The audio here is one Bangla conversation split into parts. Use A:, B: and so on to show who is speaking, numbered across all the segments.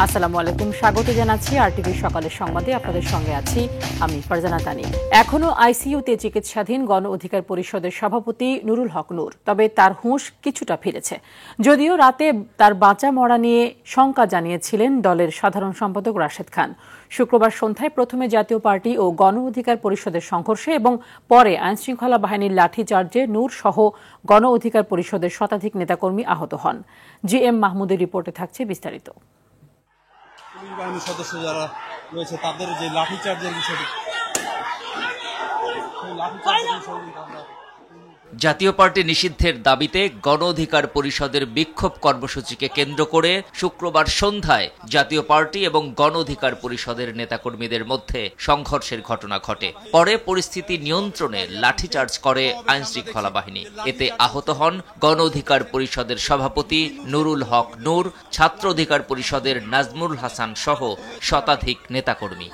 A: আসসালামু আলাইকুম, স্বাগত জানাচ্ছি আরটিভি সকালের সংবাদে। আপনাদের সঙ্গে আছি আমি ফারজানা তানি। এখনো আইসিইউতে চিকিৎসাধীন গণ অধিকার পরিষদের সভাপতি নুরুল হক নূর, তবে তার হুঁশ কিছুটা ফিরেছে। যদিও রাতে তার বাঁচা মরা নিয়ে শঙ্কা জানিয়েছিলেন দলের সাধারণ সম্পাদক রাশেদ খান। শুক্রবার সন্ধ্যায় প্রথমে জাতীয় পার্টি ও গণ অধিকার পরিষদের সংঘর্ষে এবং পরে আইনশৃঙ্খলা বাহিনীর লাঠিচার্জে নূর সহ গণ অধিকার পরিষদের শতাধিক নেতাকর্মী আহত হন। জি এম মাহমুদের রিপোর্টে থাকছে বিস্তারিত।
B: পুলিশ বাহিনীর সদস্য যারা রয়েছে তাদের যে লাঠিচার্জের বিষয়টি,
C: জাতীয় পার্টি নিষিদ্ধের দাবিতে গণ অধিকার পরিষদের বিক্ষোভ কর্মসূচিকে কেন্দ্র করে শুক্রবার সন্ধ্যায় জাতীয় পার্টি এবং গণ অধিকার পরিষদের নেতাকর্মীদের মধ্যে সংঘর্ষের ঘটনা ঘটে। পরে পরিস্থিতি নিয়ন্ত্রণে লাঠিচার্জ করে আইনশৃঙ্খলা বাহিনী। এতে আহত হন গণ অধিকার পরিষদের সভাপতি নুরুল হক নূর, ছাত্র অধিকার পরিষদের নাজমুল হাসান সহ শতাধিক নেতাকর্মী।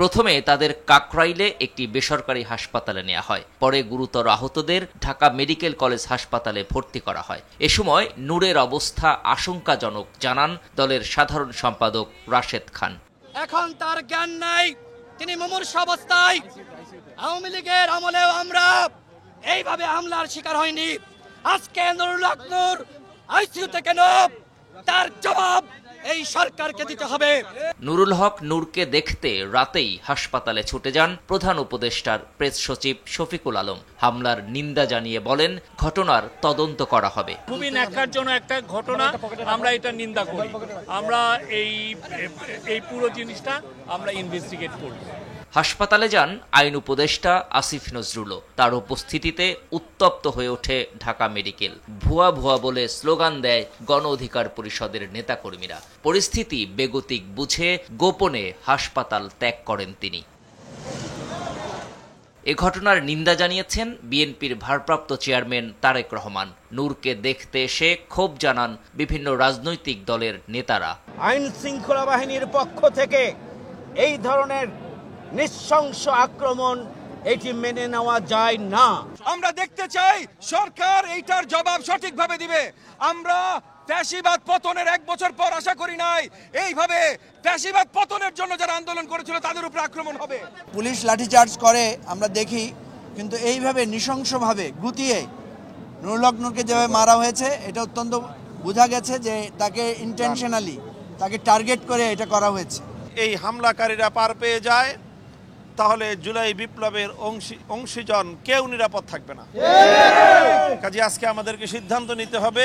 C: প্রথমে তাদের কাকরাইলে একটি বেসরকারি হাসপাতালে নেওয়া হয়, পরে গুরুতর আহতদের ঢাকা মেডিকেল কলেজ হাসপাতালে ভর্তি করা হয়। এ সময় নূরের অবস্থা আশঙ্কাজনক জানান দলের সাধারণ সম্পাদক রাশেদ খান।
D: এখন তার জ্ঞান নাই, তিনি মুমূর্ষ অবস্থায়। আওয়ামী লীগের আমলেও আমরা এইভাবে হামলার শিকার হয়নি। আজকে নুরুল হক নূর আইসিইউতে কেন, তার জবাব এই সরকারকে দিতে হবে।
C: নুরুল হক নূরকে দেখতে রাতেই হাসপাতালে ছুটে যান প্রধান উপদেষ্টার প্রেস সচিব শফিকুল আলম। হামলার নিন্দা জানিয়ে বলেন, ঘটনার তদন্ত করা হবে।
E: খুবই ন্যাক্কারজনক একটা ঘটনা, আমরা এটা নিন্দা করি। আমরা এই পুরো জিনিসটা আমরা ইনভেস্টিগেট করব।
C: হাসপাতালে যান আইন উপদেষ্টা আসিফ নজরুলও। তার উপস্থিতিতে উত্তপ্ত হয়ে ওঠে ঢাকা মেডিকেল। ভুয়া ভুয়া বলে স্লোগান দেয় গণ অধিকার পরিষদের নেতাকর্মীরা। পরিস্থিতি বেগতিক বুঝে গোপনে হাসপাতাল ত্যাগ করেন তিনি। এ ঘটনার নিন্দা জানিয়েছেন বিএনপির ভারপ্রাপ্ত চেয়ারম্যান তারেক রহমান। নূরকে দেখতে এসে ক্ষোভ জানান বিভিন্ন রাজনৈতিক দলের নেতারা।
F: আইন শৃঙ্খলা বাহিনীর পক্ষ থেকে এই ধরনের নৃশংস আক্রমণ এটি মেনে নেওয়া যায় না।
G: আমরা দেখতে চাই সরকার এইটার জবাব সঠিকভাবে দিবে। আমরা ফ্যাসিবাদ পতনের 1 বছর পর আশা করি নাই এইভাবে ফ্যাসিবাদ পতনের জন্য যারা আন্দোলন করেছিল তাদের উপর আক্রমণ হবে।
H: পুলিশ লাঠিচার্জ করে আমরা দেখি, কিন্তু এইভাবে নৃশংসভাবে গুতিয়ে নুরুল হক নূরকে যেভাবে মারা হয়েছে এটা অত্যন্ত বোঝা গেছে যে তাকে ইন্টেনশনালি তাকে টার্গেট করে এটা করা হয়েছে।
F: এই হামলাকারীরা পার পেয়ে যায় তাহলে জুলাই বিপ্লবের অংশীজন কেউ নিরাপদ থাকবে না। কাজে আজকে আমাদেরকে সিদ্ধান্ত নিতে হবে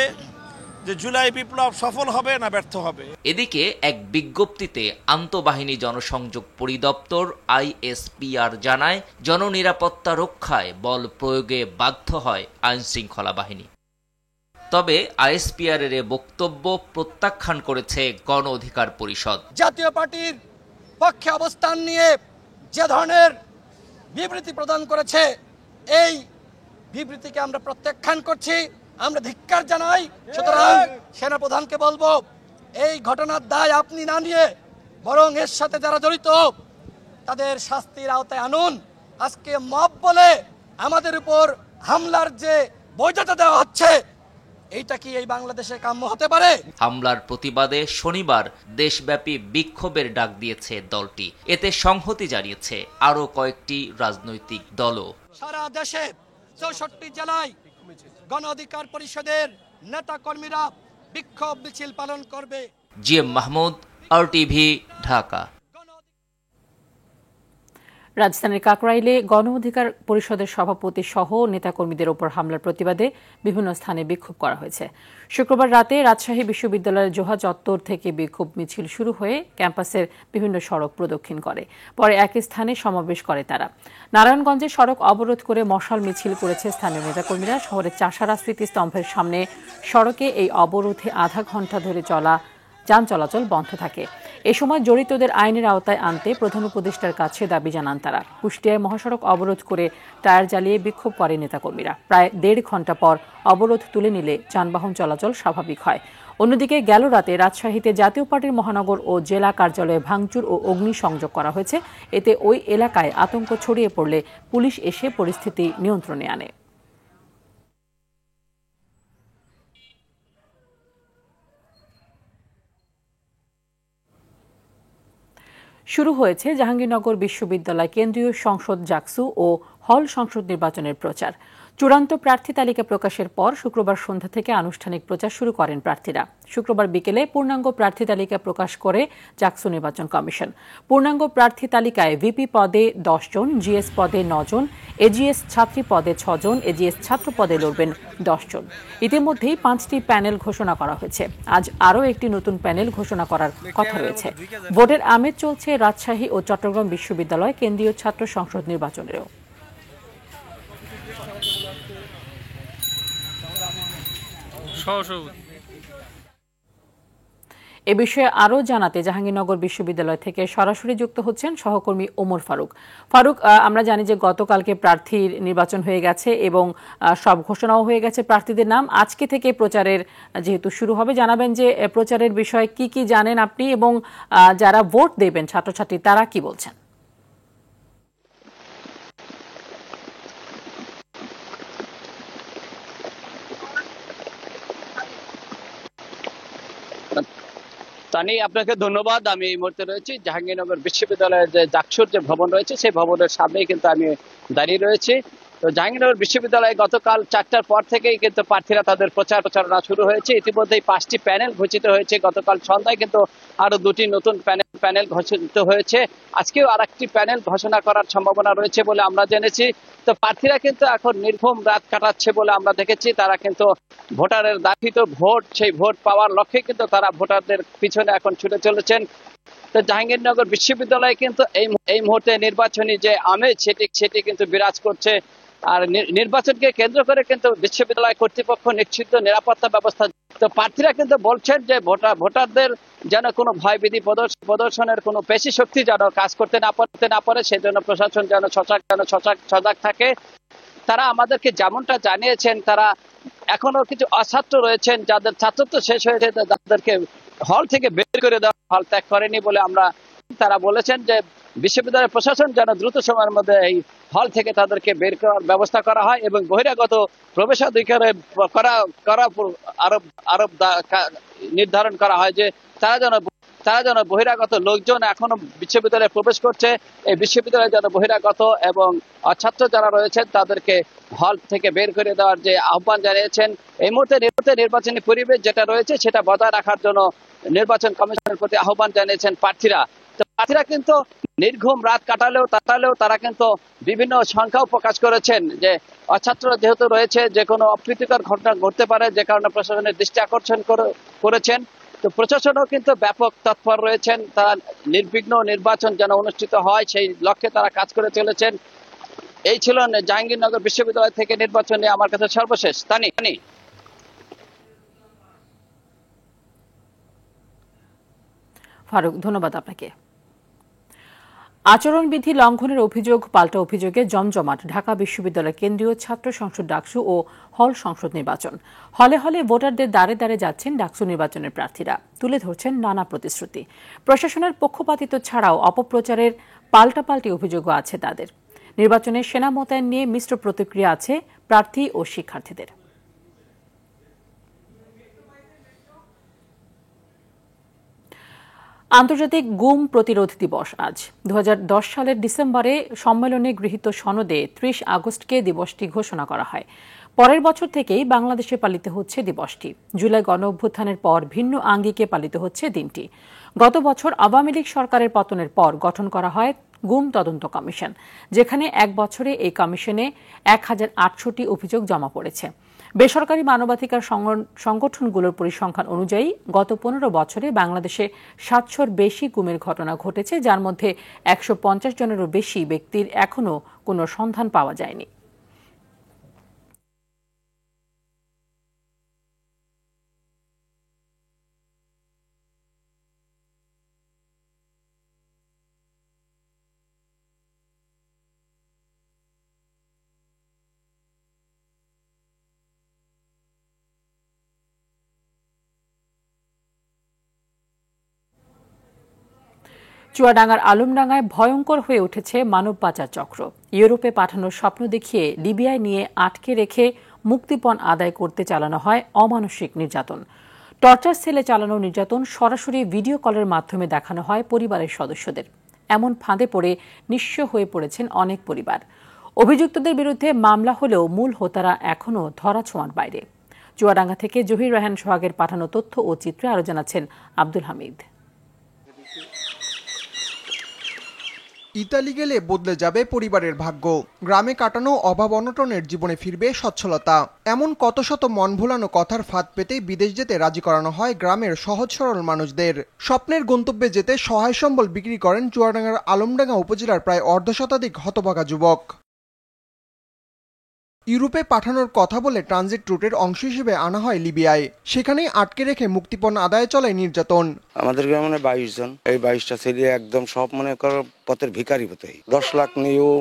F: যে জুলাই বিপ্লব সফল হবে না ব্যর্থ হবে।
C: এদিকে এক বিজ্ঞপ্তিতে আন্তঃবাহিনী জনসংযোগ পরিদপ্তর আইএসপিআর জানায়, জননিরাপত্তা রক্ষায় বল প্রয়োগে বাধ্য হয় আইনশৃঙ্খলা বাহিনী। তবে আইএসপিআর এর বক্তব্য প্রত্যাখ্যান করেছে গণ অধিকার পরিষদ।
D: জাতীয় পার্টির পক্ষে অবস্থান নিয়ে যে ধরনের বিবৃতি প্রদান করেছে, এই বিবৃতিকে আমরা প্রত্যাখ্যান করছি, আমরা ধিক্কার জানাই। সুতরাং সেনাপ্রধানকে বলবো, এই ঘটনার দায় আপনি না নিয়ে বরং এর সাথে যারা জড়িত তাদের শাস্তির আওতায় আনুন। আজকে মব বলে আমাদের উপর হামলার যে বৈধতা দেওয়া হচ্ছে, এইটা কি এই বাংলাদেশে কাম্য হতে পারে?
C: হামলার প্রতিবাদে শনিবার দেশব্যাপী বিক্ষোভের ডাক দিয়েছে দলটি। এতে সংহতি জানিয়েছে আরো কয়েকটি রাজনৈতিক দলও।
D: সারা দেশে 64 জেলায় গণ অধিকার পরিষদের নেতা কর্মীরা বিক্ষোভ মিছিল পালন করবে।
C: G M Mahmud, RTV, Dhaka.
A: রাজধানীর কাকরাইলে গণ অধিকার পরিষদের সভাপতি সহ নেতাকর্মীদের ওপর হামলার প্রতিবাদে বিভিন্ন স্থানে বিক্ষোভ করা হয়েছে। শুক্রবার রাতে রাজশাহী বিশ্ববিদ্যালয়ের জোহা চত্বর থেকে বিক্ষোভ মিছিল শুরু হয়ে ক্যাম্পাসের বিভিন্ন সড়ক প্রদক্ষিণ করে। পরে একই স্থানে সমাবেশ করে তারা। নারায়ণগঞ্জে সড়ক অবরোধ করে মশাল মিছিল করেছে স্থানীয় নেতাকর্মীরা। শহরের চাষারা স্মৃতিস্তম্ভের সামনে সড়কে এই অবরোধে আধা ঘণ্টা ধরে যান চলাচল বন্ধ থাকে। এ সময় জড়িতদের আইনের আওতায় আনতে প্রধান উপদেষ্টার কাছে দাবি জানান তারা। কুষ্টিয়ায় মহাসড়ক অবরোধ করে টায়ার জ্বালিয়ে বিক্ষোভ করে নেতাকর্মীরা। প্রায় 1.5 ঘণ্টা পর অবরোধ তুলে নিলে যানবাহন চলাচল স্বাভাবিক হয়। অন্যদিকে গেল রাতে রাজশাহীতে জাতীয় পার্টির মহানগর ও জেলা কার্যালয়ে ভাঙচুর ও অগ্নিসংযোগ করা হয়েছে। এতে ওই এলাকায় আতঙ্ক ছড়িয়ে পড়লে পুলিশ এসে পরিস্থিতি নিয়ন্ত্রণে আনে। শুরু হয়েছে জাহাঙ্গীরনগর বিশ্ববিদ্যালয় কেন্দ্রীয় সংসদ জাকসু ও হল সংসদ নির্বাচনের প্রচার। চূড়ান্ত প্রার্থী তালিকা প্রকাশের পর শুক্রবার সন্ধ্যা থেকে আনুষ্ঠানিক প্রচার শুরু করেন প্রার্থীরা। শুক্রবার বিকেলে পূর্ণাঙ্গ প্রার্থী তালিকা প্রকাশ করে জাকসু নির্বাচন কমিশন। পূর্ণাঙ্গ প্রার্থী তালিকায় ভিপি পদে 10 জন, জিএস পদে 9 জন, এজিএস ছাত্রী পদে 6 জন, এজিএস ছাত্র পদে লড়বেন 10 জন। ইতিমধ্যেই 5টি প্যানেল ঘোষণা করা হয়েছে। আজ আরও একটি নতুন প্যানেল ঘোষণা করার কথা রয়েছে। ভোটের আমেজ চলছে রাজশাহী ও চট্টগ্রাম বিশ্ববিদ্যালয় কেন্দ্রীয় ছাত্র সংসদ নির্বাচনেরও। এ বিষয়ে আরও জানাতে জাহাঙ্গীরনগর বিশ্ববিদ্যালয় থেকে সরাসরি যুক্ত হচ্ছেন সহকর্মী ওমর ফারুক। ফারুক, আমরা জানি যে গতকালকে প্রার্থীর নির্বাচন হয়ে গেছে এবং সব ঘোষণাও হয়ে গেছে প্রার্থীদের নাম। আজকে থেকে প্রচারের যেহেতু শুরু হবে, জানাবেন যে প্রচারের বিষয়ে কি কি জানেন আপনি এবং যারা ভোট দেবেন ছাত্রছাত্রী তারা কি বলছেন?
I: তানি, আপনাকে ধন্যবাদ। আমি এই মুহূর্তে রয়েছি জাহাঙ্গীরনগর বিশ্ববিদ্যালয়ের যে জাকসুর যে ভবন রয়েছে সেই ভবনের সামনেই কিন্তু আমি দাঁড়িয়ে রয়েছি। তো জাহাঙ্গীরনগর বিশ্ববিদ্যালয়ে গতকাল 4টার পর থেকেই কিন্তু প্রার্থীরা তাদের প্রচারণা শুরু হয়েছে। ইতিমধ্যেই 5টি প্যানেল ঘোষিত হয়েছে। গতকাল সন্ধ্যায় কিন্তু আরো 2টি নতুন প্যানেল ঘোষিত হয়েছে। আজকেও আরেকটি প্যানেল ঘোষণা করার সম্ভাবনা রয়েছে বলে আমরা জেনেছি। তো প্রার্থীরা কিন্তু এখন নির্ঘুম রাত কাটাচ্ছে বলে আমরা দেখেছি। তারা কিন্তু ভোটারের দাবিত ভোট, সেই ভোট পাওয়ার লক্ষ্যে কিন্তু তারা ভোটারদের পিছনে এখন ছুটে চলেছেন। তো জাহাঙ্গীরনগর বিশ্ববিদ্যালয়ে কিন্তু এই মুহূর্তে নির্বাচনী যে আমেজ সেটি কিন্তু বিরাজ করছে। আর নির্বাচনকে কেন্দ্র করে কিন্তু বিশ্ববিদ্যালয় কর্তৃপক্ষ নিশ্চিত নিরাপত্তা ব্যবস্থা। তো প্রার্থীরা কিন্তু বলছেন যে ভোটারদের যেন কোনো ভয়ভীতি প্রদর্শনের কোনো পেশি শক্তি যেন কাজ করতে না পারে, সেজন্য প্রশাসন যেন সজাগ থাকে। তারা আমাদেরকে যেমনটা জানিয়েছেন, তারা এখনো কিছু অছাত্র রয়েছেন যাদের ছাত্রত্ব শেষ হয়েছে, তাদেরকে হল থেকে বের করে দেওয়া, হল ত্যাগ করেনি বলে তারা বলেছেন যে বিশ্ববিদ্যালয়ের প্রশাসন যেন দ্রুত সময়ের মধ্যে এই হল থেকে তাদেরকে বের করার ব্যবস্থা করা হয় এবং বহিরাগত প্রবেশাধিকারে আরোপ নির্ধারণ করা হয় যে তারা যেন বহিরাগত লোকজন এখনো বিশ্ববিদ্যালয়ে প্রবেশ করছে, এই বিশ্ববিদ্যালয়ে যেন বহিরাগত এবং ছাত্র যারা রয়েছেন তাদেরকে হল থেকে বের করে দেওয়ার যে আহ্বান জানিয়েছেন। এই মুহূর্তে নির্বাচনী পরিবেশ যেটা রয়েছে সেটা বজায় রাখার জন্য নির্বাচন কমিশনের প্রতি আহ্বান জানিয়েছেন প্রার্থীরা। প্রার্থীরা কিন্তু নির্ঘুম রাত কাটালেও তারা কিন্তু বিভিন্ন সংখ্যাও প্রকাশ করেছেন যে অছাত্র যেহেতু রয়েছে, যে কোনো অপ্রীতিকর ঘটনা ঘটতে পারে, যে কারণে প্রশাসনের দৃষ্টি আকর্ষণ করেছেন। তো প্রশাসনও কিন্তু ব্যাপক তৎপর রয়েছেন। তারা নির্বিঘ্ন নির্বাচন যেন অনুষ্ঠিত হয় সেই লক্ষ্যে তারা কাজ করে চলেছেন। এই ছিল জাহাঙ্গীরনগর বিশ্ববিদ্যালয় থেকে নির্বাচনে আমার কাছে সর্বশেষ। তানি।
A: ফারুক, ধন্যবাদ আপনাকে। আচরণবিধি লঙ্ঘনের অভিযোগ পাল্টা অভিযোগে জমজমাট ঢাকা বিশ্ববিদ্যালয় কেন্দ্রীয় ছাত্র সংসদ ডাকসু ও হল সংসদ নির্বাচন। হলে হলে ভোটারদের দ্বারে দ্বারে যাচ্ছেন ডাকসু নির্বাচনের প্রার্থীরা, তুলে ধরছেন নানা প্রতিশ্রুতি। প্রশাসনের পক্ষপাতিত্ব ছাড়াও অপপ্রচারের পাল্টাপাল্টি অভিযোগও আছে তাদের। নির্বাচনে সেনা মোতায়েন নিয়ে মিশ্র প্রতিক্রিয়া আছে প্রার্থী ও শিক্ষার্থীদের। আন্তর্জাতিক গুম প্রতিরোধ দিবস আজ। 2010 সালের ডিসেম্বরে সম্মেলনে গৃহীত সনদে 30 আগস্টকে দিবসটি ঘোষণা করা হয়। পরের বছর থেকেই বাংলাদেশে পালিত হচ্ছে দিবসটি। জুলাই গণঅভ্যুত্থানের পর ভিন্ন আঙ্গিকে পালিত হচ্ছে দিনটি। গত বছর আওয়ামী লীগ সরকারের পতনের পর গঠন করা হয় গুম তদন্ত কমিশন, যেখানে এক বছরে এই কমিশনে 1008টি অভিযোগ জমা পড়েছে। বেসরকারি মানবাধিকার সংগঠনগুলোর পরিসংখ্যান অনুযায়ী গত 15 বছরে বাংলাদেশে 700-র বেশি গুমের ঘটনা ঘটেছে, যার মধ্যে 150 জনেরও বেশি ব্যক্তির এখনও কোনো সন্ধান পাওয়া যায়নি। চুয়াডাঙ্গার আলমডাঙ্গায় ভয়ঙ্কর হয়ে উঠেছে মানব পাচার চক্র। ইউরোপে পাঠানোর স্বপ্ন দেখিয়ে লিবিয়ায় নিয়ে আটকে রেখে মুক্তিপণ আদায় করতে চালানো হয় অমানসিক নির্যাতন। টর্চার সেলে চালানো নির্যাতন সরাসরি ভিডিও কলের মাধ্যমে দেখানো হয় পরিবারের সদস্যদের। এমন ফাঁদে পড়ে নিঃস্ব হয়ে পড়েছেন অনেক পরিবার। অভিযুক্তদের বিরুদ্ধে মামলা হলেও মূল হোতারা এখনও ধরাছোঁয়ার বাইরে। চুয়াডাঙ্গা থেকে জহির রায়হান সোহাগের পাঠানো তথ্য ও চিত্রে আরও জানাচ্ছেন আব্দুল হামিদ।
J: ইতালি গেলে বদলে যাবে পরিবারের ভাগ্য, গ্রামে কাটানো অভাব অনটনের জীবনে ফিরবে সচ্ছলতা, এমন কত শত মন ভোলানো কথার ফাঁদ পেতেই বিদেশ যেতে রাজি করানো হয় গ্রামের সহজ সরল মানুষদের। স্বপ্নের গন্তব্যে যেতে সহায় সম্বল বিক্রি করেন চুয়াডাঙ্গার আলমডাঙ্গা উপজেলার প্রায় অর্ধশতাধিক হতভাগা যুবক। ইউরোপে পাঠানোর কথা বলে ট্রানজিট রুটের অংশ হিসেবে আনা হয় লিবিয়ায়, সেখানেই আটকে রেখে মুক্তিপণ আদায়ে চলে নির্যাতন।
K: আমাদের গ্রামে 22 জন, এই 22টা ছেলে একদম সব মনে করো পথের ভিখারি হতেই 10 লাখ নিয়েও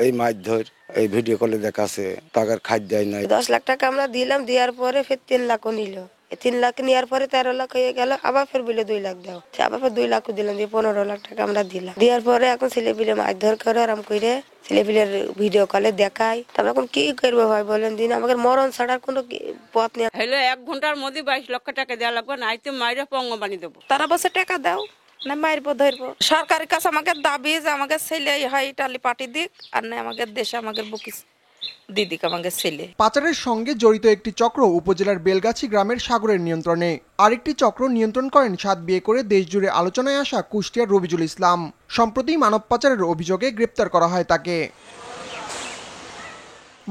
K: এই মারধর, এই ভিডিও কলে দেখাছে, টাকার খাদ্য দেয় নাই।
L: 10 লাখ টাকা আমরা দিলাম, দেওয়ার পরে ফের 3 লাখও নিল। 3 লাখ নেওয়ার পরে 13 লাখ হয়ে গেল, আবার ফের বলে 2 লাখ দাও, আবার ফের 2 লাখ দিলাম, দিয়ে 15 লাখ টাকা আমরা দিলাম। দেওয়ার পরে এখন ছেলেপিলে মারধর করে, আরাম করে ছেলেপিলের ভিডিও কলে দেখায়। তারপর এখন কি করবো ভাই বলেন দিন, আমাদের মরণ ছাড়ার কোনো পথ নেই।
M: হলো 1 ঘন্টার মধ্যে 22 লক্ষ টাকা দেওয়া লাগবে, না আইতে মাইরে পঙ্গ বানিয়ে দেবো।
L: তারা বসে টাকা দাও না মারবো ধরবো। সরকারের কাছে আমাকে দাবি যে আমাকে ছেলে হয় ইটালি পাঠিয়ে দিক, আর না আমাদের দেশে আমাদের বুকিস দিদিক আমাদের ছেলে।
J: পাচারের সঙ্গে জড়িত একটি চক্র উপজেলার বেলগাছি গ্রামের সাগরের নিয়ন্ত্রণে, আরেকটি চক্র নিয়ন্ত্রণ করেন 7 বিয়ে করে দেশ জুড়ে আলোচনায় আসা কুষ্টিয়ার রবিজুল ইসলাম। সম্প্রতি মানব পাচারের অভিযোগে গ্রেপ্তার করা হয় তাকে।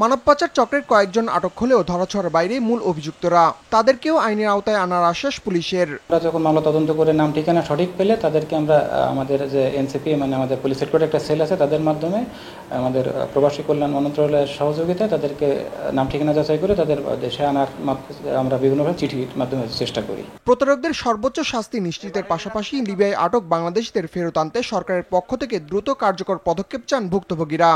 J: মানব পাচার চক্রের কয়েকজন আটক হলেও ধরাছোঁয়ার বাইরে মূল অভিযুক্তরা, তাদেরকেও আইনের আওতায় আনার আশ্বাস পুলিশের।
N: আমরা যখন মামলা তদন্ত করে নাম ঠিকানা সঠিক পেলে তাদেরকে আমরা আমাদের যে এনসিপি মানে আমাদের পুলিশ হেডকোয়ার্টার একটা সেল আছে, তাদের মাধ্যমে আমাদের প্রবাসী কল্যাণ মন্ত্রণালয়ের সহযোগিতায় তাদেরকে নাম ঠিকানা যাচাই করে তাদের দেশে আনার আমরা বিভিন্নভাবে চিঠির মাধ্যমে চেষ্টা করি।
J: প্রতারকদের সর্বোচ্চ শাস্তি নিশ্চিতের পাশাপাশি লিবিয়ায় আটক বাংলাদেশিদের ফেরত আনতে সরকারের পক্ষ থেকে দ্রুত কার্যকর পদক্ষেপ চান ভুক্তভোগীরা।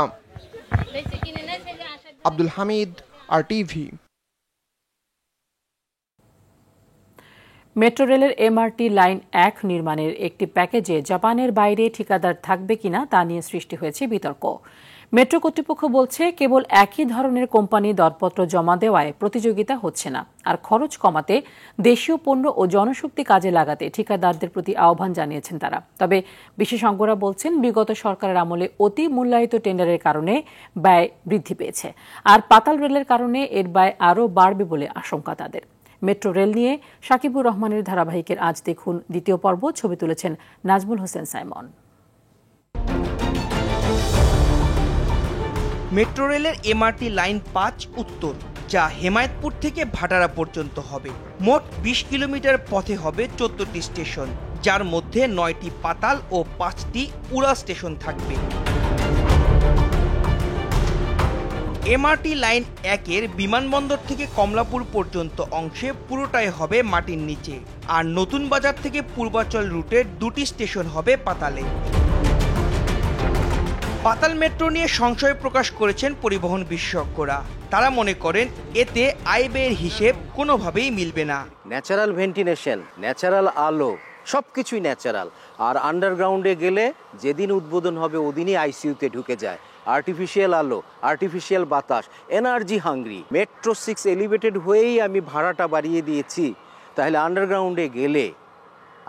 J: আব্দুল হামিদ, RTV।
A: মেট্রো রেলের MRT লাইন 1 নির্মাণের একটি প্যাকেজে জাপানের বাইরে ঠিকাদার থাকবে কিনা তা নিয়ে সৃষ্টি হয়েছে বিতর্ক। মেট্রো কর্তৃপক্ষ বলছে কেবল একই ধরনের কোম্পানি দরপত্র জমা দেওয়ায় প্রতিযোগিতা হচ্ছে না, আর খরচ কমাতে দেশীয় পণ্য ও জনশক্তি কাজে লাগাতে ঠিকাদারদের প্রতি আহ্বান জানিয়েছেন তারা। তবে বিশেষজ্ঞরা বলছেন বিগত সরকারের আমলে অতি মূল্যায়িত টেন্ডারের কারণে ব্যয় বৃদ্ধি পেয়েছে, আর পাতাল রেলের কারণে এর ব্যয় আরও বাড়বে বলে আশঙ্কা তাদের। মেট্রো রেল নিয়ে সাকিবুর রহমানের ধারাবাহিকের আজ দেখুন দ্বিতীয় পর্ব। ছবি তুলেছেন নাজমুল হোসেন সাইমন।
O: মেট্রো রেলের MRT লাইন 5 উত্তর, যা হেমায়েতপুর থেকে ভাটারা পর্যন্ত হবে। মোট 20 কিলোমিটার পথে হবে 14টি স্টেশন, যার মধ্যে 9টি পাতাল ও 5টি উড়া স্টেশন থাকবে। MRT লাইন 1-এর বিমানবন্দর থেকে কমলাপুর পর্যন্ত অংশে পুরোটাই হবে মাটির নিচে, আর নতুন বাজার থেকে পূর্বাচল রুটের 2টি স্টেশন হবে পাতালে। পাতাল মেট্রো নিয়ে সংশয় প্রকাশ করেছেন পরিবহন বিশেষজ্ঞরা। তারা মনে করেন এতে আয় ব্যয়ের হিসেব কোনোভাবেই মিলবে না।
P: ন্যাচারাল ভেন্টিলেশন, ন্যাচারাল আলো, সবকিছুই ন্যাচারাল। আর আন্ডারগ্রাউন্ডে গেলে যেদিন উদ্বোধন হবে ওদিনই ICU-তে ঢুকে যায়। আর্টিফিশিয়াল আলো, আর্টিফিশিয়াল বাতাস, এনার্জি হাংরি। মেট্রো 6 এলিভেটেড হয়েই আমি ভাড়াটা বাড়িয়ে দিয়েছি, তাহলে আন্ডারগ্রাউন্ডে গেলে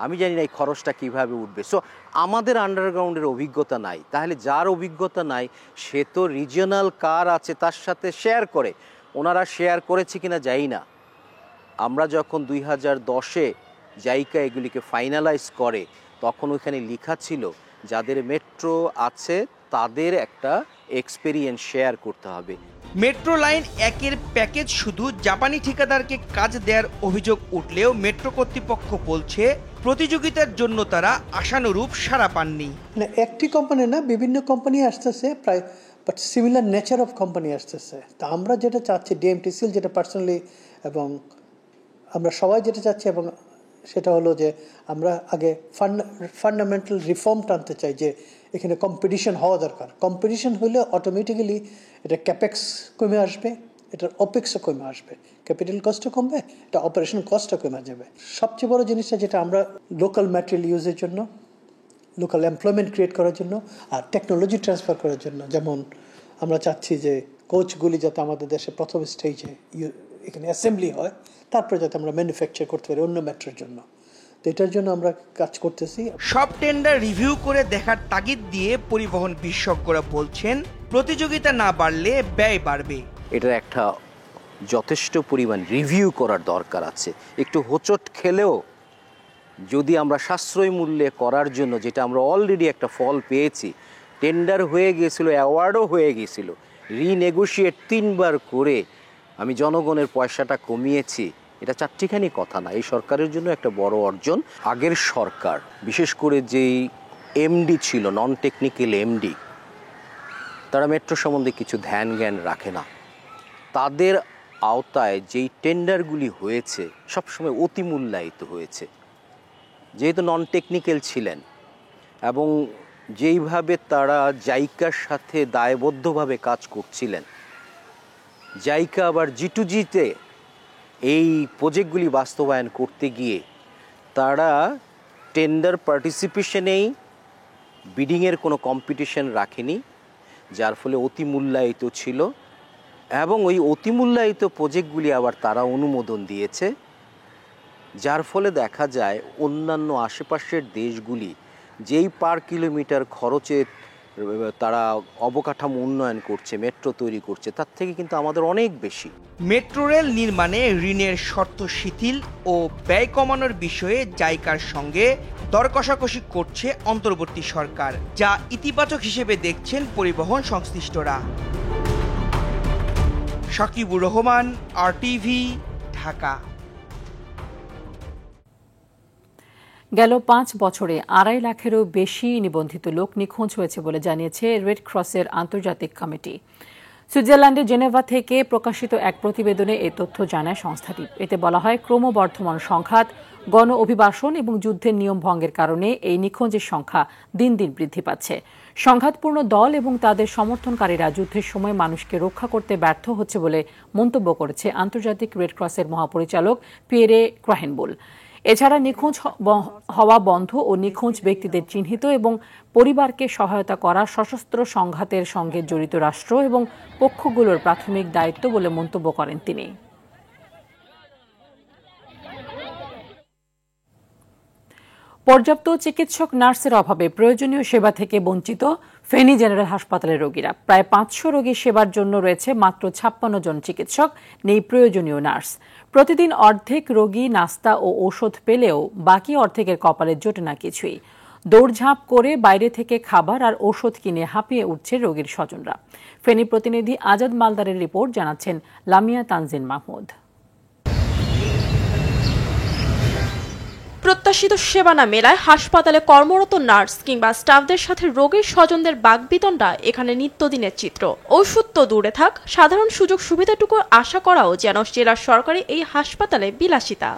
P: আমি জানি না এই খরচটা কিভাবে উঠবে। সো আমাদের আন্ডারগ্রাউন্ডের অভিজ্ঞতা নাই, তাহলে যার অভিজ্ঞতা নাই সে তো রিজিওনাল কার আছে তার সাথে শেয়ার করে। ওনারা শেয়ার করেছে কিনা জানি না। আমরা যখন 2010-এ জাইকা এগুলিকে ফাইনালাইজ করে তখন ওইখানে লেখা ছিল যাদের মেট্রো আছে তাদের একটা এক্সপেরিয়েন্স শেয়ার করতে হবে।
O: মেট্রো লাইন 1-এর প্যাকেজ শুধু জাপানি ঠিকাদারকে কাজ দেওয়ার অভিযোগ উঠলেও মেট্রো কর্তৃপক্ষ বলছে প্রতিযোগিতার জন্য তারা আশানুরূপ সাড়া পাননি।
Q: একটি কোম্পানি না, বিভিন্ন কোম্পানি আসতেছে প্রায়, but similar nature of company আসতেছে। তা আমরা যেটা চাচ্ছি DMTCL যেটা পার্সোনালি এবং আমরা সবাই যেটা চাচ্ছি, এবং সেটা হলো যে আমরা আগে ফান্ডামেন্টাল রিফর্ম টানতে চাই, যে এখানে কম্পিটিশন হওয়া দরকার। কম্পিটিশন হলে অটোমেটিক্যালি এটা ক্যাপেক্স কমে আসবে, এটার ওপেক্সও কমে আসবে, ক্যাপিটাল কস্টও কমবে, এটা অপারেশন কস্টও কমে যাবে। সবচেয়ে বড় জিনিসটা যেটা আমরা লোকাল ম্যাটেরিয়াল ইউজের জন্য, লোকাল এমপ্লয়মেন্ট ক্রিয়েট করার জন্য, আর টেকনোলজি ট্রান্সফার করার জন্য। যেমন আমরা চাচ্ছি যে কোচগুলি যাতে আমাদের দেশে প্রথম স্টেজে এখানে অ্যাসেম্বলি হয়, তারপরে যাতে আমরা ম্যানুফ্যাকচার করতে পারি অন্য মেট্রোর জন্য। তো এটার জন্য আমরা কাজ করতেছি।
O: সব টেন্ডার রিভিউ করে দেখার তাগিদ দিয়ে পরিবহন বিশেষজ্ঞরা বলছেন প্রতিযোগিতা না বাড়লে ব্যয় বাড়বে।
P: এটার একটা যথেষ্ট পরিমাণ রিভিউ করার দরকার আছে। একটু হোঁচট খেলেও যদি আমরা সাশ্রয়ী মূল্যে করার জন্য, যেটা আমরা অলরেডি একটা ফল পেয়েছি, টেন্ডার হয়ে গিয়েছিল, অ্যাওয়ার্ডও হয়ে গিয়েছিল, রিনেগোশিয়েট 3 বার করে আমি জনগণের পয়সাটা কমিয়েছি, এটা চারটিখানি কথা না। এই সরকারের জন্য একটা বড় অর্জন। আগের সরকার বিশেষ করে যেই এমডি ছিল, নন টেকনিক্যাল এমডি, তারা মেট্রো সম্বন্ধে কিছু ধ্যান জ্ঞান রাখে না। তাদের আওতায় যেই টেন্ডারগুলি হয়েছে সবসময় অতিমূল্যায়িত হয়েছে। যেহেতু নন টেকনিক্যাল ছিলেন এবং যেইভাবে তারা জাইকার সাথে দায়বদ্ধভাবে কাজ করছিলেন, জাইকা আবার G2Gতে এই প্রজেক্টগুলি বাস্তবায়ন করতে গিয়ে তারা টেন্ডার পার্টিসিপেশনেই বিডিংয়ের কোনো কম্পিটিশন রাখেনি, যার ফলে অতিমূল্যায়িত ছিল এবং ওই অতিমূল্যায়িত প্রজেক্টগুলি আবার তারা অনুমোদন দিয়েছে, যার ফলে দেখা যায় অন্যান্য আশেপাশের দেশগুলি যেই পার কিলোমিটার খরচে তারা অবকাঠামো উন্নয়ন করছে, মেট্রো তৈরি করছে, তার থেকে কিন্তু আমাদের অনেক বেশি।
O: মেট্রো রেল নির্মাণে ঋণের শর্ত শিথিল ও ব্যয় কমানোর বিষয়ে জাইকার সঙ্গে দর কষাকষি করছে অন্তর্বর্তী সরকার, যা ইতিবাচক হিসেবে দেখছেন পরিবহন সংশ্লিষ্টরা। সাকিবুর রহমান, RTV, ঢাকা।
A: গেল 5 বছরে 2.5 লাখেরও বেশি নিবন্ধিত লোক নিখোঁজ হয়েছে বলে জানিয়েছে রেড ক্রসের আন্তর্জাতিক কমিটি। সুইজারল্যান্ডের জেনেভা থেকে প্রকাশিত এক প্রতিবেদনে এই তথ্য জানায় সংস্থাটি। এতে বলা হয়, ক্রমবর্ধমান সংঘাত, গণ অভিবাসন এবং যুদ্ধের নিয়ম ভঙ্গের কারণে এই নিখোঁজের সংখ্যা দিন দিন বৃদ্ধি পাচ্ছে। সংঘাতপূর্ণ দল এবং তাদের সমর্থনকারীরা যুদ্ধের সময় মানুষকে রক্ষা করতে ব্যর্থ হচ্ছে বলে মন্তব্য করেছে আন্তর্জাতিক রেড ক্রসের মহাপরিচালক পিয়েরে ক্রাহেনবুল। এছাড়া নিখোঁজ হওয়া বন্ধ ও নিখোঁজ ব্যক্তিদের চিহ্নিত এবং পরিবারকে সহায়তা করা সশস্ত্র সংঘাতের সঙ্গে জড়িত রাষ্ট্র এবং পক্ষগুলোর প্রাথমিক দায়িত্ব বলে মন্তব্য করেন তিনি। পর্যাপ্ত চিকিৎসক নার্সের অভাবে প্রয়োজনীয় সেবা থেকে বঞ্চিত ফেনী জেনারেল হাসপাতালের রোগীরা। প্রায় 500 রোগীর সেবার জন্য রয়েছে মাত্র 56 জন চিকিৎসক, নেই প্রয়োজনীয় নার্স। প্রতিদিন অর্ধেক রোগী নাস্তা ও ঔষধ পেলেও বাকি অর্ধেকের কপালে জোটে না কিছুই। দৌড়ঝাঁপ করে বাইরে থেকে খাবার আর ঔষধ কিনে হাঁপিয়ে উঠছে রোগীর স্বজনরা। ফেনী প্রতিনিধি আজাদ মালদারের রিপোর্ট, জানাচ্ছেন লামিয়া তানজিন মাহমুদ।
R: প্রত্যাশিত সেবা না মেলায় হাসপাতালে কর্মরত নার্স কিংবা স্টাফদের সাথে রোগীর স্বজনদের বাকবিতণ্ডা এখানে নিত্যদিনের চিত্র। ওষুধ তো দূরে থাক, সাধারণ সুযোগ সুবিধাটুকু আশা করাও যেন জেলার সরকারি এই হাসপাতালে বিলাসিতা।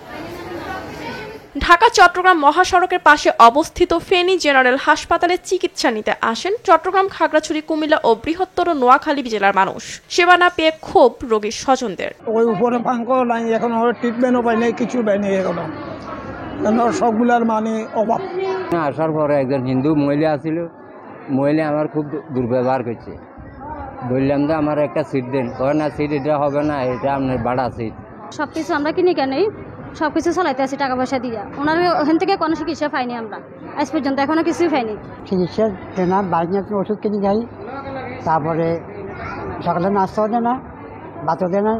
R: ঢাকা চট্টগ্রাম মহাসড়কের পাশে অবস্থিত ফেনী জেনারেল হাসপাতালে চিকিৎসা নিতে আসেন চট্টগ্রাম, খাগড়াছড়ি, কুমিল্লা ও বৃহত্তর নোয়াখালী জেলার মানুষ। সেবা না পেয়ে ক্ষোভ রোগীর স্বজনদের।
S: ওই উপরে ফাঙ্ক নাই, এখন ট্রিটমেন্টও পাই নাই, কিছু পাই নাই, এখন সবগুলার মানে অভাব।
T: আসার পরে একজন হিন্দু মহিলা আসছিল, মহিলা আমার খুব দুর্ব্যবহার করছে। বললাম যে আমার একটা সিট দেন, কয় না সিট এটা হবে না, এটা আপনার ভাড়া সিট।
U: সবকিছু আমরা কিনে কেনই সবকিছু চালাইতে আছি টাকা পয়সা দিয়া। ওনার ওখান থেকে কোনো চিকিৎসা পাইনি আমরা আজ পর্যন্ত, এখনো কিছুই পাইনি।
V: চিকিৎসা দেয় না, বাইরে ওষুধ কিনে যাই, তারপরে সকালে নাস্তাও দেয় না, ভাতও দেয় না।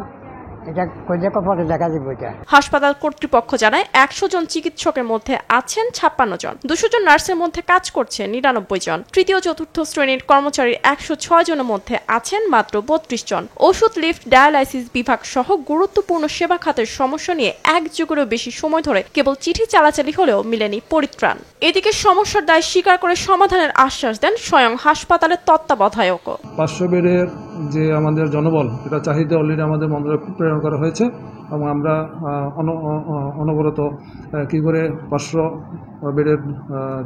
R: হাসপাতাল কর্তৃপক্ষ জানায় 100 জন চিকিৎসকের মধ্যে আছেন 56 জন, 200 জন নার্সের মধ্যে কাজ করছে 99 জন, তৃতীয় চতুর্থ শ্রেণীর কর্মচারীর 106 জনের মধ্যে আছেন মাত্র 32 জন। ওষুধ, লিফট, ডায়ালাইসিস বিভাগ সহ গুরুত্বপূর্ণ সেবা খাতের সমস্যা নিয়ে 1 যুগেরও বেশি সময় ধরে কেবল চিঠি চালাচালি হলেও মিলেনি পরিত্রাণ। এদিকে সমস্যার দায় স্বীকার করে সমাধানের আশ্বাস দেন স্বয়ং হাসপাতালের তত্ত্বাবধায়ক।
W: 500 বেডের যে আমাদের জনবল, এটা চাহিদা অলরেডি আমাদের মন্ত্রণালয়ে প্রেরণ করা হয়েছে এবং আমরা অনবরত কী করে 500 বেডের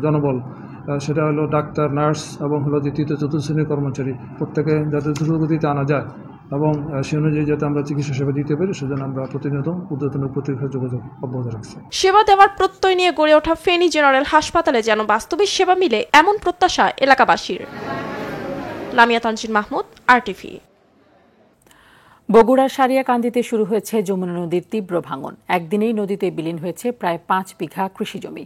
W: জনবল, সেটা হলো ডাক্তার, নার্স এবং হলো যে তৃতীয় চতুর্থ শ্রেণীর কর্মচারী, প্রত্যেকে যাতে দ্রুতগতিতে আনা যায় এবং সে অনুযায়ী যাতে আমরা চিকিৎসা সেবা দিতে পারি, সেজন্য আমরা প্রতিনিয়ত ঊর্ধ্বতন প্রতিরক্ষা যোগাযোগ অব্যাহত রাখছি।
R: সেবা দেওয়ার প্রত্যয় নিয়ে গড়ে ওঠা ফেনী জেনারেল হাসপাতালে যেন বাস্তবে সেবা মিলে, এমন প্রত্যাশা এলাকাবাসীর। লামিয়া তানজিন মাহমুদ, RTV।
A: বগুড়ার সারিয়াকান্দিতে শুরু হয়েছে যমুনা নদীর তীব্র ভাঙন। একদিনেই নদীতে বিলীন হয়েছে প্রায় 5 বিঘা কৃষিজমি।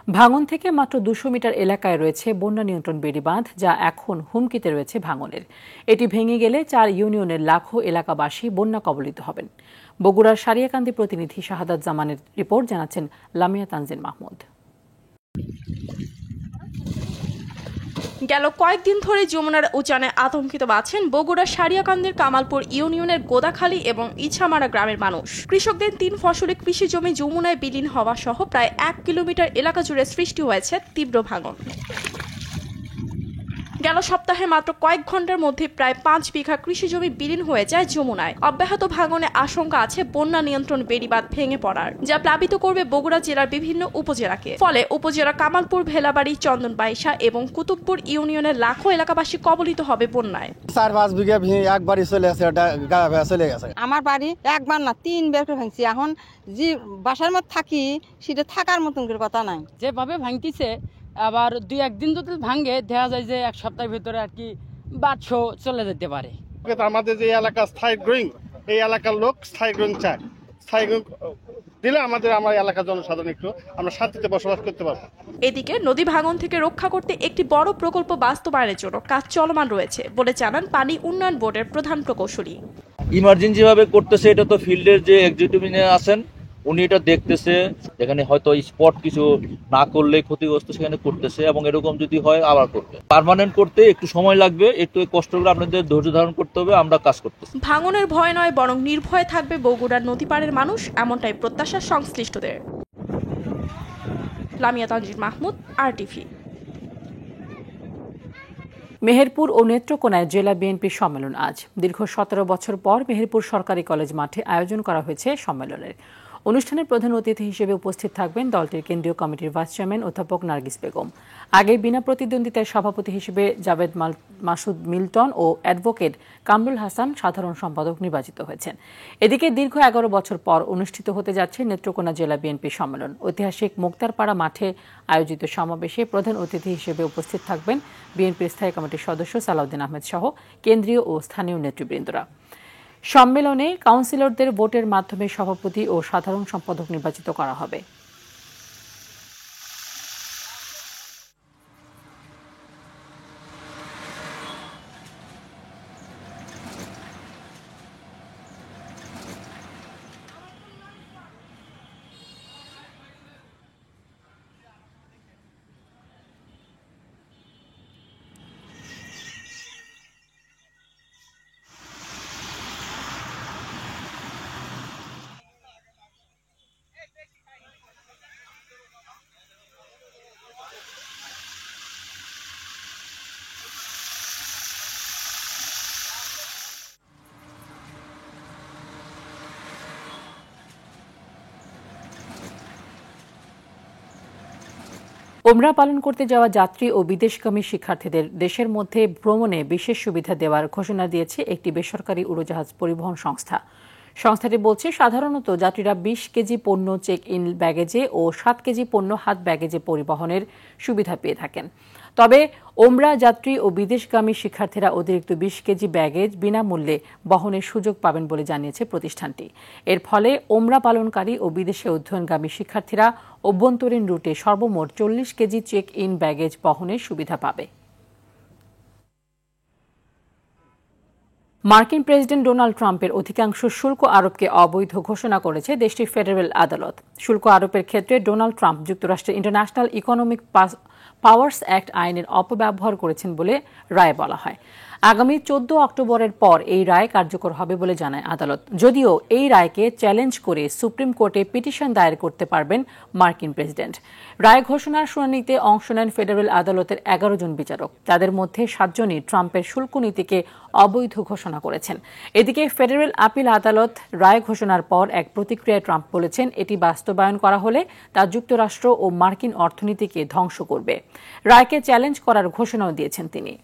A: ভাঙন থেকে মাত্র 200 মিটার এলাকায় রয়েছে বন্যা নিয়ন্ত্রণ বেড়ি বাঁধ, যা এখন হুমকিতে রয়েছে ভাঙনের। এটি ভেঙে গেলে 4 ইউনিয়নের লাখো এলাকাবাসী বন্যা কবলিত হবেন। বগুড়ার সারিয়াকান্দি প্রতিনিধি শাহাদাত জামানের রিপোর্ট, জানাচ্ছেন লামিয়া তানজিন মাহমুদ।
R: গেল কয়েকদিন ধরে যমুনার উজানে আতঙ্কিত আছেন বগুড়ার সারিয়াকান্দির কামালপুর ইউনিয়নের গোদাখালী এবং ইছামারা গ্রামের মানুষ। কৃষকদের 3 ফসলি কৃষি জমি যমুনায় বিলীন হওয়া সহ প্রায় 1 কিলোমিটার এলাকা জুড়ে সৃষ্টি হয়েছে তীব্র ভাঙন। গেল সপ্তাহে মাত্র কয়েক ঘন্টার মধ্যে প্রায় 5 বিঘা কৃষি জমি বিলীন হয়ে যায় যমুনায়। অব্যাহত ভাঙনে আশঙ্কা আছে বন্যা নিয়ন্ত্রণ বেড়িবাঁধ ভেঙে পড়ার, যা প্লাবিত করবে বগুড়া জেলার বিভিন্ন উপজেলাকে। ফলে উপজেলা কামালপুর, ভেলাবাড়ি, চন্দনবাইশা এবং কুতুবপুর ইউনিয়নের লাখো এলাকাবাসী কবলিত হবে বন্যায়।
B: 4-5 বিঘা একবারই চলে আসে, চলে গেছে।
E: আমার বাড়ি একবার না 3 বার করে ভাঙছি। এখন যে বাসার মধ্যে থাকি সেটা থাকার মতন করে কথা নাই।
G: যেভাবে ভাঙতিছে আবার 2-1 দিন যদি ভাঙে, দেখা যায় যে 1 সপ্তাহের ভিতরে আর কি 500 চলে যেতে পারে।
B: আমাদের যে এলাকা স্থায়ী গ্রোয়িং, এই এলাকার লোক স্থায়ী গ্রোয়িং চায়। স্থায়ী গ্রোয়িং দিলে আমার এলাকার জনসাধারণ একটু আমরা শান্তিতে বসবাস করতে পারবো।
R: এদিকে নদী ভাঙন থেকে রক্ষা করতে একটি বড় প্রকল্প বাস্তবায়নের জন্য কাজ চলমান রয়েছে বলে জানান পানি উন্নয়ন বোর্ডের প্রধান প্রকৌশলী।
X: ইমার্জেন্সি ভাবে করতেছে, এটা তো ফিল্ডের যে এক্সিকিউটিভ আছেন উনি এটা দেখতেছে, যেখানে হয়তো স্পট কিছু না করলে ক্ষতিগ্রস্ত সেখানে করতেছে, এবং এরকম যদি হয় আবার করবে। পার্মানেন্ট করতে একটু সময় লাগবে, একটু কষ্ট করে আপনাদের ধৈর্য ধারণ করতে হবে। আমরা কাজ করতেছি।
R: ভাঙনের ভয় নয়, বরং নির্ভয়ে থাকবে বগুড়ার নদী পাড়ের মানুষ, এমনটাই প্রত্যাশা সংশ্লিষ্টদের। লামিয়া তানজির মাহমুদ, আরটিভি।
A: মেহেরপুর ও নেত্রকোনায় জেলা বিএনপি সম্মেলন আজ। দীর্ঘ 17 বছর পর মেহেরপুর সরকারি কলেজ মাঠে আয়োজন করা হয়েছে সম্মেলনের। অনুষ্ঠানের প্রধান অতিথি হিসেবে উপস্থিত থাকবেন দলটির কেন্দ্রীয় কমিটির ভাইস চেয়ারম্যান অধ্যাপক নার্গিস বেগম। আগে বিনা প্রতিদ্বন্দ্বিতায় সভাপতি হিসেবে জাভেদ মাসুদ মিল্টন ও অ্যাডভোকেট কামরুল হাসান সাধারণ সম্পাদক নির্বাচিত হয়েছেন। এদিকে দীর্ঘ 11 বছর পর অনুষ্ঠিত হতে যাচ্ছে নেত্রকোনা জেলা বিএনপি সম্মেলন। ঐতিহাসিক মুক্তারপাড়া মাঠে আয়োজিত সমাবেশে প্রধান অতিথি হিসেবে উপস্থিত থাকবেন বিএনপির স্থায়ী কমিটির সদস্য সালাউদ্দিন আহমেদ সহ কেন্দ্রীয় ও স্থানীয় নেতৃবৃন্দরা। সম্মেলনে কাউন্সিলরদের ভোটের মাধ্যমে সভাপতি ও সাধারণ সম্পাদক নির্বাচিত করা হবে। ওমরা পালন করতে যাওয়া যাত্রী ও বিদেশগামী শিক্ষার্থীদের দেশের মধ্যে ভ্রমণে বিশেষ সুবিধা দেওয়ার ঘোষণা দিয়েছে একটি বেসরকারি উড়োজাহাজ পরিবহন সংস্থা। সংস্থাটি বলছে, সাধারণত যাত্রীরা 20 কেজি পণ্য চেক ইন ব্যাগেজে ও 7 কেজি পণ্য হাত ব্যাগেজে পরিবহনের সুবিধা পেয়ে থাকেন। তবে ওমরা যাত্রী ও বিদেশগামী শিক্ষার্থীরা অতিরিক্ত 20 কেজি ব্যাগেজ বিনামূল্যে বহনের সুযোগ পাবেন বলে জানিয়েছে প্রতিষ্ঠানটি। এর ফলে ওমরা পালনকারী ও বিদেশে অধ্যয়নগামী শিক্ষার্থীরা অভ্যন্তরীণ রুটে সর্বমোট 40 কেজি চেক ইন ব্যাগেজ বহনের সুবিধা পাবে। মার্কিন প্রেসিডেন্ট ডোনাল্ড ট্রাম্পের অধিকাংশ শুল্ক আরোপকে অবৈধ ঘোষণা করেছে দেশটির ফেডারেল আদালত। শুল্ক আরোপের ক্ষেত্রে ডোনাল্ড ট্রাম্প যুক্তরাষ্ট্রের ইন্টারন্যাশনাল ইকোনমিক পাওয়ার্স অ্যাক্ট আইনের অপব্যবহার করেছেন বলে রায়ে বলা হয়। আগামী 14 অক্টোবরের পর এই রায় কার্যকর হবে বলে জানায় আদালত। যদিও এই রায়কে চ্যালেঞ্জ করে সুপ্রিম কোর্টে পিটিশন দায়ের করতে পারবেন মার্কিন প্রেসিডেন্ট। রায় ঘোষণার শুনানিতে অংশ নেন ফেডারেল আদালতের 11 জন বিচারক। তাদের মধ্যে 7 জনই ট্রাম্পের শুল্ক নীতিকে অবৈধ ঘোষণা করেছেন। এদিকে ফেডারেল আপিল আদালত রায় ঘোষণার পর এক প্রতিক্রিয়ায় ট্রাম্প বলেছেন, এটি বাস্তবায়ন করা হলে তা যুক্তরাষ্ট্র ও মার্কিন অর্থনীতিকে ধ্বংস করবে। রায়কে চ্যালেঞ্জ করার ঘোষণাও দিয়েছেন তিনি।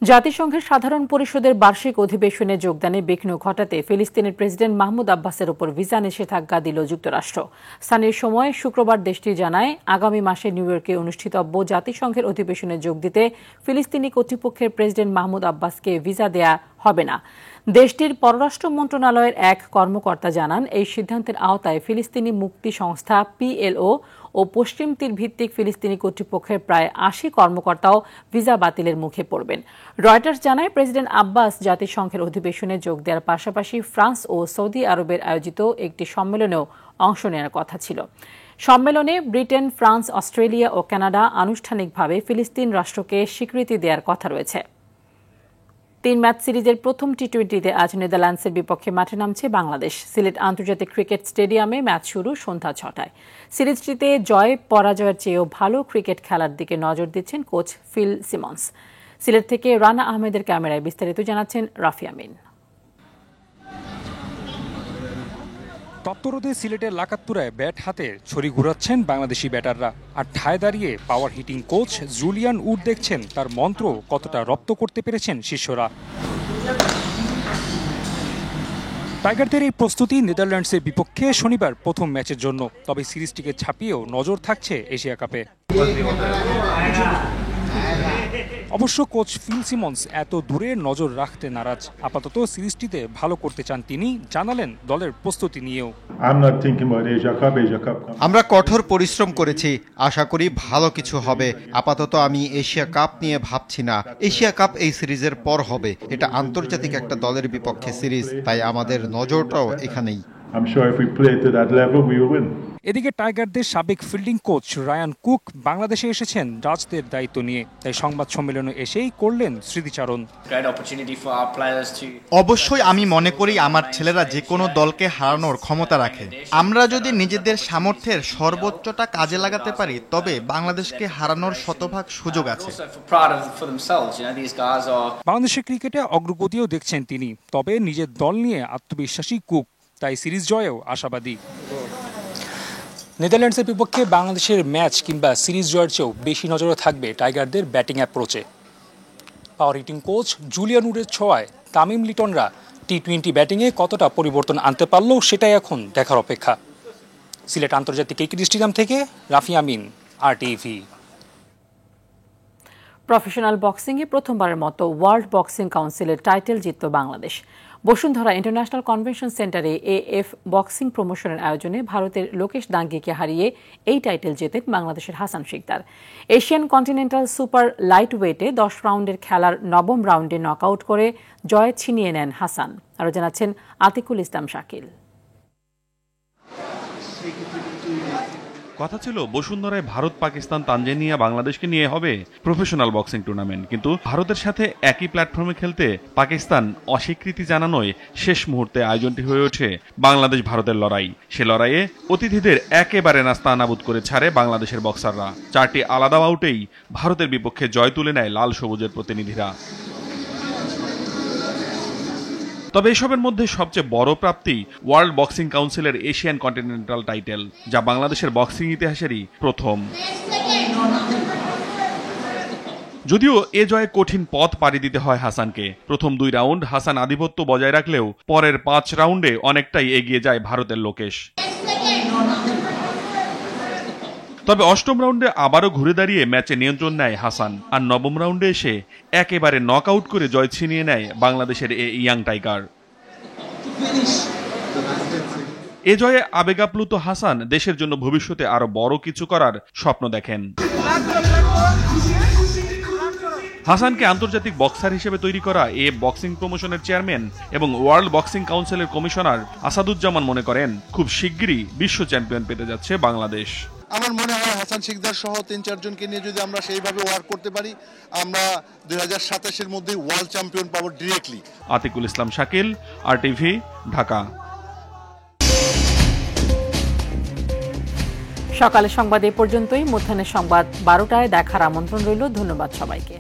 A: জাতিসংঘের সাধারণ পরিষদের বার্ষিক অধিবেশনে যোগদানে বিঘ্ন ঘটাতে ফিলিস্তিনের প্রেসিডেন্ট মাহমুদ আব্বাসের উপর ভিসা নিষেধাজ্ঞা দিল যুক্তরাষ্ট্র। স্থানীয় সময় শুক্রবার দেশটি জানায়, আগামী মাসে নিউ ইয়র্কে অনুষ্ঠিতব্য জাতিসংঘের অধিবেশনে যোগ দিতে ফিলিস্তিনি কর্তৃপক্ষের প্রেসিডেন্ট মাহমুদ আব্বাসকে ভিসা দেয়া হবে না। দেশটির পররাষ্ট্র মন্ত্রণালয়ের এক কর্মকর্তা জানান, এই সিদ্ধান্তের আওতায় ফিলিস্তিনি মুক্তি সংস্থা PLO ও পশ্চিম তীর ভিত্তিক ফিলিস্তিনি কর্তৃপক্ষের প্রায় 80 কর্মকর্তাও ভিসা বাতিলের মুখে পড়বেন। রয়টার্স জানায়, প্রেসিডেন্ট আব্বাস জাতিসংঘের অধিবেশনে যোগ দেওয়ার পাশাপাশি ফ্রান্স ও সৌদি আরবের আয়োজিত একটি সম্মেলনেও অংশ নেওয়ার কথা ছিল। সম্মেলনে ব্রিটেন, ফ্রান্স, অস্ট্রেলিয়া ও কানাডা আনুষ্ঠানিকভাবে ফিলিস্তিন রাষ্ট্রকে স্বীকৃতি দেওয়ার কথা রয়েছে। 3 ম্যাচ সিরিজের প্রথম টি20তে আজ নেদারল্যান্ডসের বিপক্ষে মাঠে নামছে বাংলাদেশ। সিলেট আন্তর্জাতিক ক্রিকেট স্টেডিয়ামে ম্যাচ শুরু সন্ধ্যা 6টায়। সিরিজটিতে জয় পরাজয়ের চেয়েও ভালো ক্রিকেট খেলার দিকে নজর দিচ্ছেন কোচ ফিল সিমন্স। সিলেট থেকে রানা আহমেদের ক্যামেরায় বিস্তারিত জানাচ্ছেন রাফি আমিন।
C: তপ্তরোদে সিলেটের লাকাতপুরায় ব্যাট হাতে ছড়ি ঘুরাচ্ছেন বাংলাদেশি ব্যাটাররা, আর ঠায় দাঁড়িয়ে পাওয়ার হিটিং কোচ জুলিয়ান উড দেখছেন তার মন্ত্র কতটা রপ্ত করতে পেরেছেন শিষ্যরা। টাইগারদের এই প্রস্তুতি নেদারল্যান্ডসের বিপক্ষে শনিবার প্রথম ম্যাচের জন্য। তবে সিরিজটিকে ছাপিয়েও নজর থাকছে এশিয়া কাপে। অবশ্য কোচ ফিল সিমন্স এত দূরে নজর রাখতে নারাজ। আপাতত সিরিজটিতে ভালো করতে চান তিনি, জানালেন দলের প্রস্তুতি নিয়েও।
D: আমরা কঠোর পরিশ্রম করেছি, আশা করি ভালো কিছু হবে। আপাতত আমি এশিয়া কাপ নিয়ে ভাবছি না। এশিয়া কাপ এই সিরিজের পর হবে। এটা আন্তর্জাতিক একটা দলের বিপক্ষে সিরিজ, তাই আমাদের নজরটাও এখানেই।
C: এদিকে টাইগারদের সাবেক ফিল্ডিং কোচ রায়ান কুক বাংলাদেশে এসেছেন ডাচদের দায়িত্ব নিয়ে, তাই সংবাদ সম্মেলনে এসেই করলেন স্মৃতিচারণ।
F: অবশ্যই আমি মনে করি আমার ছেলেরা যে কোনো দলকে হারানোর ক্ষমতা রাখে। আমরা যদি নিজেদের সামর্থ্যের সর্বোচ্চটা কাজে লাগাতে পারি, তবে বাংলাদেশকে হারানোর শতভাগ সুযোগ আছে।
C: বাংলাদেশের ক্রিকেটে অগ্রগতিও দেখছেন তিনি, তবে নিজের দল নিয়ে আত্মবিশ্বাসী কুক, তাই সিরিজ জয়েও আশাবাদী। নেদারল্যান্ডসের বিপক্ষে বাংলাদেশের ম্যাচ কিংবা সিরিজ জয়ের চেয়েও বেশি নজরে থাকবে টাইগারদের ব্যাটিং অ্যাপ্রোচে। পাওয়ার হিটিং কোচ জুলিয়ান উডের ছোঁয়ায় তামিম লিটনরা টি20 ব্যাটিংয়ে কতটা পরিবর্তন আনতে পারল সেটাই এখন দেখার অপেক্ষা। সিলেট আন্তর্জাতিক ক্রিকেট স্টেডিয়াম থেকে রাফি আমিন, RTV।
A: প্রফেশনাল বক্সিংয়ে প্রথমবারের মতো ওয়ার্ল্ড বক্সিং কাউন্সিলের টাইটেল জিতল বাংলাদেশ। বসুন্ধরা ইন্টারন্যাশনাল কনভেনশন সেন্টারে AF বক্সিং প্রমোশনের আয়োজনে ভারতের লোকেশ দাঙ্গিকে হারিয়ে এই টাইটেল জেতেন বাংলাদেশের Hasan Sikder. Asian continental super light ওয়েটে 10 রাউন্ডের খেলার 9ম রাউন্ডে নকআউট করে জয় ছিনিয়ে নেন হাসান। আরও জানাচ্ছেন আতিকুল ইসলাম শাকিল।
H: কথা ছিল বসুন্ধরায় ভারত, পাকিস্তান, তানজানিয়া, বাংলাদেশকে নিয়ে হবে প্রফেশনাল বক্সিং টুর্নামেন্ট, কিন্তু ভারতের সাথে একই প্ল্যাটফর্মে খেলতে পাকিস্তান অস্বীকৃতি জানানোয় শেষ মুহূর্তে আয়োজনটি হয়ে ওঠে বাংলাদেশ ভারতের লড়াই। সে লড়াইয়ে অতিথিদের একেবারে নাস্তানাবুদ করে ছাড়ে বাংলাদেশের বক্সাররা। 4টি আলাদা আউটেই ভারতের বিপক্ষে জয় তুলে নেয় লাল সবুজের প্রতিনিধিরা। তবে এসবের মধ্যে সবচেয়ে বড় প্রাপ্তি ওয়ার্ল্ড বক্সিং কাউন্সিলের এশিয়ান কন্টিনেন্টাল টাইটেল, যা বাংলাদেশের বক্সিং ইতিহাসেরই প্রথম। যদিও এ জয়ে কঠিন পথ পাড়ি দিতে হয় হাসানকে। প্রথম 2 রাউন্ড হাসান আধিপত্য বজায় রাখলেও পরের 5 রাউন্ডে অনেকটাই এগিয়ে যায় ভারতের লোকেশ। তবে 8ম রাউন্ডে আবারও ঘুরে দাঁড়িয়ে ম্যাচে নিয়ন্ত্রণ নেয় হাসান, আর 9ম রাউন্ডে এসে একেবারে নকআউট করে জয় ছিনিয়ে নেয় বাংলাদেশের এই ইয়াং টাইগার। এ জয়ে আবেগাপ্লুত হাসান দেশের জন্য ভবিষ্যতে আরো বড় কিছু করার স্বপ্ন দেখেন। হাসানকে আন্তর্জাতিক বক্সার হিসেবে তৈরি করা বক্সিং প্রমোশনের চেয়ারম্যান এবং ওয়ার্ল্ড বক্সিং কাউন্সিলের কমিশনার আসাদুজ্জামান মনে করেন, খুব শিগগিরই বিশ্ব চ্যাম্পিয়ন পেতে যাচ্ছে বাংলাদেশ।
Y: আমার মনে হয় হাসান শিকদার সহ 3-4 জনকে নিয়ে যদি আমরা সেইভাবে ওয়ার্ক করতে পারি, আমরা 2027-এর মধ্যে ওয়ার্ল্ড চ্যাম্পিয়ন পাবো ডিরেক্টলি।
H: আতিকুল ইসলাম শাকিল, RTV, ঢাকা।
A: সকালের সংবাদ এ পর্যন্তই। মধ্যাহ্নের সংবাদ 12টায় দেখার আমন্ত্রণ রইল। ধন্যবাদ সবাইকে।